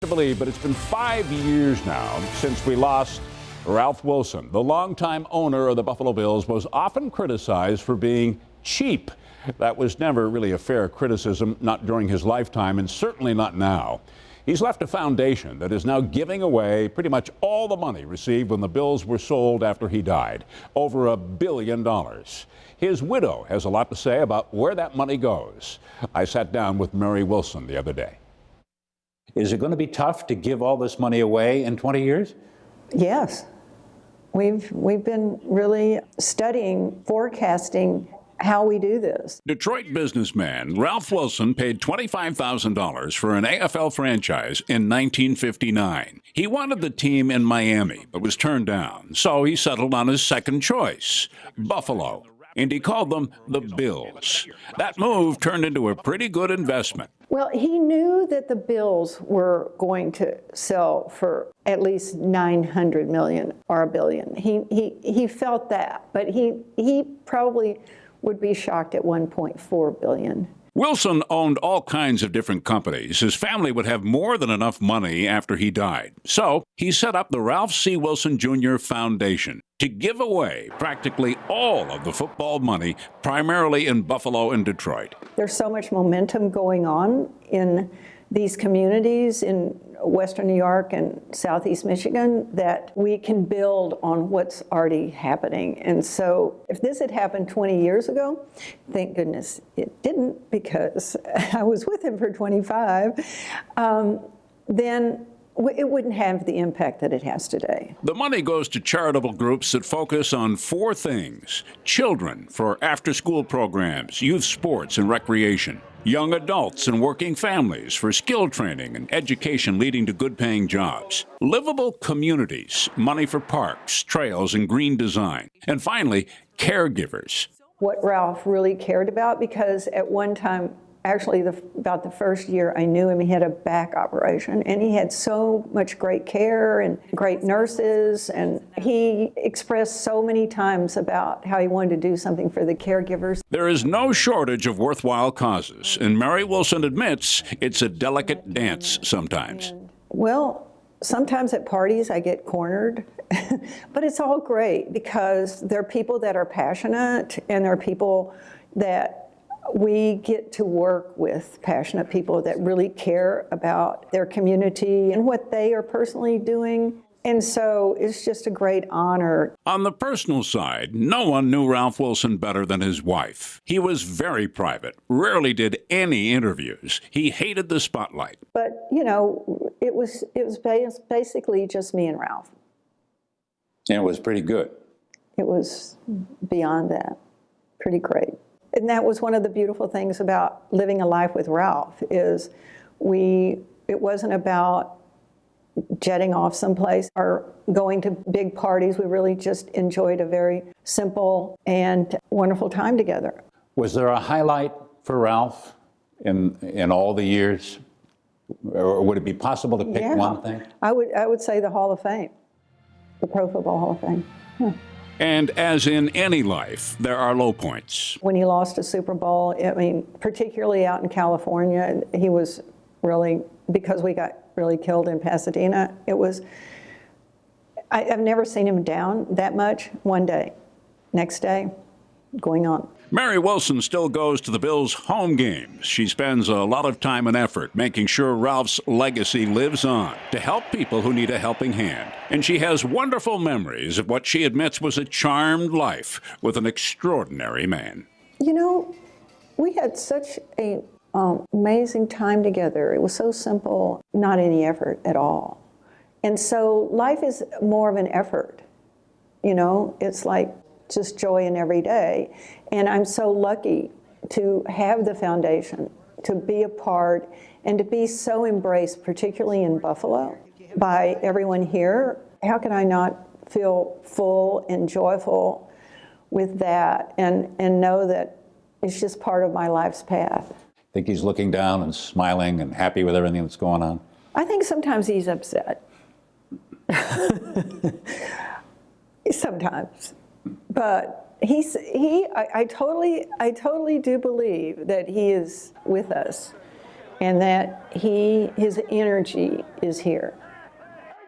believe, but it's been 5 years now since we lost Ralph Wilson. The longtime owner of the Buffalo Bills was often criticized for being cheap. That was never really a fair criticism, not during his lifetime, and certainly not now. He's left a foundation that is now giving away pretty much all the money received when the Bills were sold after he died, over $1 billion. His widow has a lot to say about where that money goes. I sat down with Mary Wilson the other day. Is it going to be tough to give all this money away in 20 years? Yes. We've been really studying, forecasting how we do this. Detroit businessman Ralph Wilson paid $25,000 for an AFL franchise in 1959. He wanted the team in Miami, but was turned down, so he settled on his second choice, Buffalo, and he called them the Bills. That move turned into a pretty good investment. Well, he knew that the Bills were going to sell for at least $900 million or $1 billion. He felt that, but he probably would be shocked at $1.4 billion. Wilson owned all kinds of different companies. His family would have more than enough money after he died. So he set up the Ralph C. Wilson Jr. Foundation to give away practically all of the football money, primarily in Buffalo and Detroit. There's so much momentum going on in these communities in Western New York and Southeast Michigan that we can build on what's already happening. And so if this had happened 20 years ago, thank goodness it didn't, because I was with him for 25, then it wouldn't have the impact that it has today. The money goes to charitable groups that focus on 4 things: children for after-school programs, youth sports and recreation, young adults and working families for skill training and education leading to good-paying jobs, livable communities, money for parks, trails, and green design, and finally, caregivers. What Ralph really cared about, because at one time, actually about the first year I knew him, he had a back operation, and he had so much great care and great nurses, and he expressed so many times about how he wanted to do something for the caregivers. There is no shortage of worthwhile causes, and Mary Wilson admits it's a delicate dance sometimes. Well, sometimes at parties I get cornered, but it's all great because there are people that are passionate, and there are people that we get to work with, passionate people that really care about their community and what they are personally doing. And so it's just a great honor. On the personal side, no one knew Ralph Wilson better than his wife. He was very private, rarely did any interviews. He hated the spotlight. But, you know, it was basically just me and Ralph. And it was pretty good. It was beyond that, pretty great. And that was one of the beautiful things about living a life with Ralph, is it wasn't about jetting off someplace or going to big parties. We really just enjoyed a very simple and wonderful time together. Was there a highlight for Ralph in all the years? Or would it be possible to pick one thing? I would say the Hall of Fame, the Pro Football Hall of Fame. Yeah. And as in any life, there are low points. When he lost a Super Bowl, I mean, particularly out in California, he was really, because we got really killed in Pasadena, I've never seen him down that much. One day, next day, going on. Mary Wilson still goes to the Bills' home games. She spends a lot of time and effort making sure Ralph's legacy lives on to help people who need a helping hand. And she has wonderful memories of what she admits was a charmed life with an extraordinary man. You know, we had such an amazing time together. It was so simple, not any effort at all. And so life is more of an effort. You know, it's like just joy in every day. And I'm so lucky to have the foundation, to be a part, and to be so embraced, particularly in Buffalo, by everyone here. How can I not feel full and joyful with that and know that it's just part of my life's path? Think he's looking down and smiling and happy with everything that's going on? I think sometimes he's upset. Sometimes. But I totally do believe that he is with us. and that his energy is here.